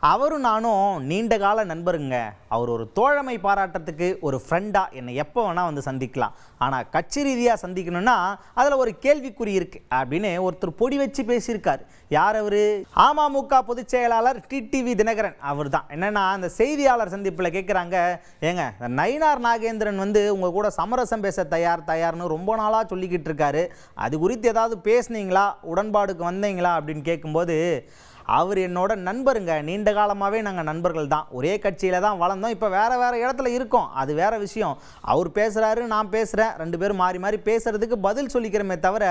அவரும் நானும் நீண்ட கால நண்பருங்க. அவர் ஒரு தோழமை பாராட்டத்துக்கு ஒரு ஃப்ரெண்டாக என்னை எப்போ வேணால் வந்து சந்திக்கலாம். ஆனால் கட்சி ரீதியாக சந்திக்கணும்னா அதில் ஒரு கேள்விக்குறி இருக்குது அப்படின்னு ஒருத்தர் பொடி வச்சு பேசியிருக்கார். யார் அவர்? அமமுக பொதுச் செயலாளர் டிடிவி தினகரன் அவர் தான். என்னென்னா, அந்த செய்தியாளர் சந்திப்பில் கேட்குறாங்க, ஏங்க நயினார் நாகேந்திரன் வந்து உங்கள் கூட சமரசம் பேச தயார்னு ரொம்ப நாளாக சொல்லிக்கிட்டு இருக்காரு. அது குறித்து ஏதாவது பேசுனீங்களா, உடன்பாடுக்கு வந்தீங்களா அப்படின்னு கேட்கும்போது, அவர் என்னோட நண்பருங்க. நீண்ட காலமாகவே நாங்கள் நண்பர்கள் தான். ஒரே கட்சியில் தான் வளர்ந்தோம். இப்போ வேறு இடத்துல இருக்கோம், அது வேறு விஷயம். அவர் பேசுகிறாரு, நான் பேசுகிறேன், ரெண்டு பேரும் மாறி மாறி பேசுகிறதுக்கு பதில் சொல்லிக்கிறோமே தவிர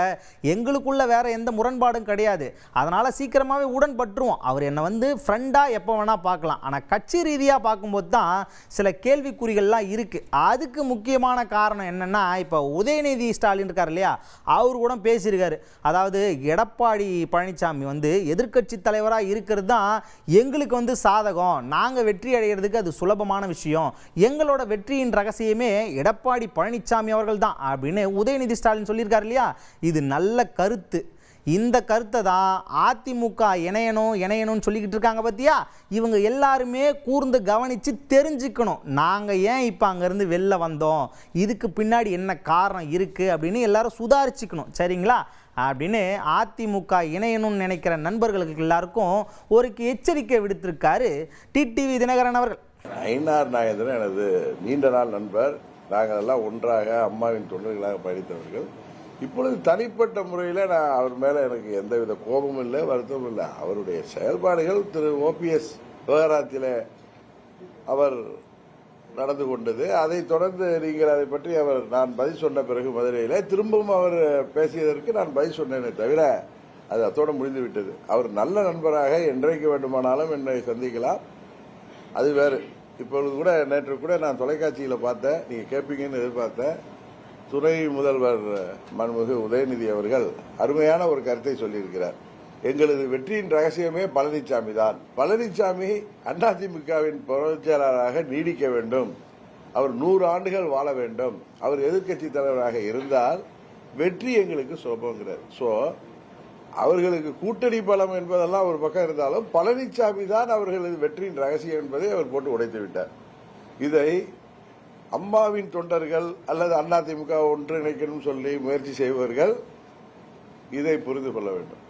எங்களுக்குள்ள வேறு எந்த முரண்பாடும் கிடையாது. அதனால் சீக்கிரமாகவே உடன்பட்டுருவோம். அவர் என்னை வந்து ஃப்ரெண்டாக எப்போ வேணால் பார்க்கலாம். ஆனால் கட்சி ரீதியாக பார்க்கும்போது தான் சில கேள்விக்குறிகள்லாம் இருக்குது. அதுக்கு முக்கியமான காரணம் என்னென்னா, இப்போ உதயநிதி ஸ்டாலின் இருக்கார் இல்லையா, அவர் கூட பேசியிருக்காரு. அதாவது எடப்பாடி பழனிசாமி வந்து எதிர்க்கட்சி தலைவர் இருக்கிறது தான் எங்களுக்கு வந்து சாதகம், நாங்கள் வெற்றி அடைகிறதுக்கு அது சுலபமான விஷயம், எங்களோட வெற்றியின் ரகசியமே எடப்பாடி பழனிசாமி அவர்கள் தான் அப்படின்னு உதயநிதி ஸ்டாலின் சொல்லியிருக்காரு இல்லையா. இது நல்ல கருத்து. இந்த கருத்தை தான் அதிமுக இணையணும்னு சொல்லிக்கிட்டு இருக்காங்க பார்த்தியா. இவங்க எல்லாருமே கூர்ந்து கவனித்து தெரிஞ்சுக்கணும், நாங்கள் ஏன் இப்போ அங்கேருந்து வெளில வந்தோம், இதுக்கு பின்னாடி என்ன காரணம் இருக்குது அப்படின்னு எல்லாரும் சுதாரிச்சுக்கணும், சரிங்களா அப்படின்னு அதிமுக இணையணும்னு நினைக்கிற நண்பர்களுக்கு எல்லாருக்கும் ஒரு எச்சரிக்கை விடுத்திருக்காரு டிடிவி தினகரன் அவர்கள். நயினார் நாகேந்திரன் எனது நீண்ட நாள் நண்பர். நாங்கள் எல்லாம் ஒன்றாக அம்மாவின் தொண்டர்களாக பயணித்தவர்கள். இப்பொழுது தனிப்பட்ட முறையில் நான் அவர் மேலே எனக்கு எந்தவித கோபமும் இல்லை, வருத்தமும் இல்லை. அவருடைய செயல்பாடுகள் திரு ஓபிஎஸ் விவகாரத்தில் அவர் நடந்து கொண்டது, அதை தொடர்ந்து நீங்கள் அதை பற்றி நான் பதில் சொன்ன பிறகு மதுரையில் திரும்பவும் அவர் பேசியதற்கு நான் பதில் சொன்னேனே தவிர அது அத்தோடு முடிந்து விட்டது. அவர் நல்ல நண்பராக என்றைக்கு வேண்டுமானாலும் என்னை சந்திக்கலாம், அது வேறு. இப்பொழுது கூட நேற்று கூட நான் தொலைக்காட்சியில் பார்த்தேன், நீங்கள் கேட்பீங்கன்னு எதிர்பார்த்தேன். துணை முதல்வர் மன்மிகு உதயநிதி அவர்கள் அருமையான ஒரு கருத்தை சொல்லியிருக்கிறார். எங்களது வெற்றியின் ரகசியமே பழனிசாமி தான். பழனிசாமி அதிமுகவின் பொதுச் செயலாளராக நீடிக்க வேண்டும், அவர் 100 ஆண்டுகள் வாழ வேண்டும், அவர் எதிர்க்கட்சி தலைவராக இருந்தால் வெற்றி எங்களுக்கு சுலபங்கிறார். ஸோ அவர்களுக்கு கூட்டணி பலம் என்பதெல்லாம் ஒரு பக்கம் இருந்தாலும் பழனிசாமி தான் அவர்களது வெற்றியின் ரகசியம் என்பதை அவர் போட்டு உடைத்து விட்டார். இதை அம்மாவின் தொண்டர்கள் அல்லது அதிமுக ஒன்றிணைக்கணும் சொல்லி முயற்சி செய்பவர்கள் இதை புரிந்து கொள்ள வேண்டும்.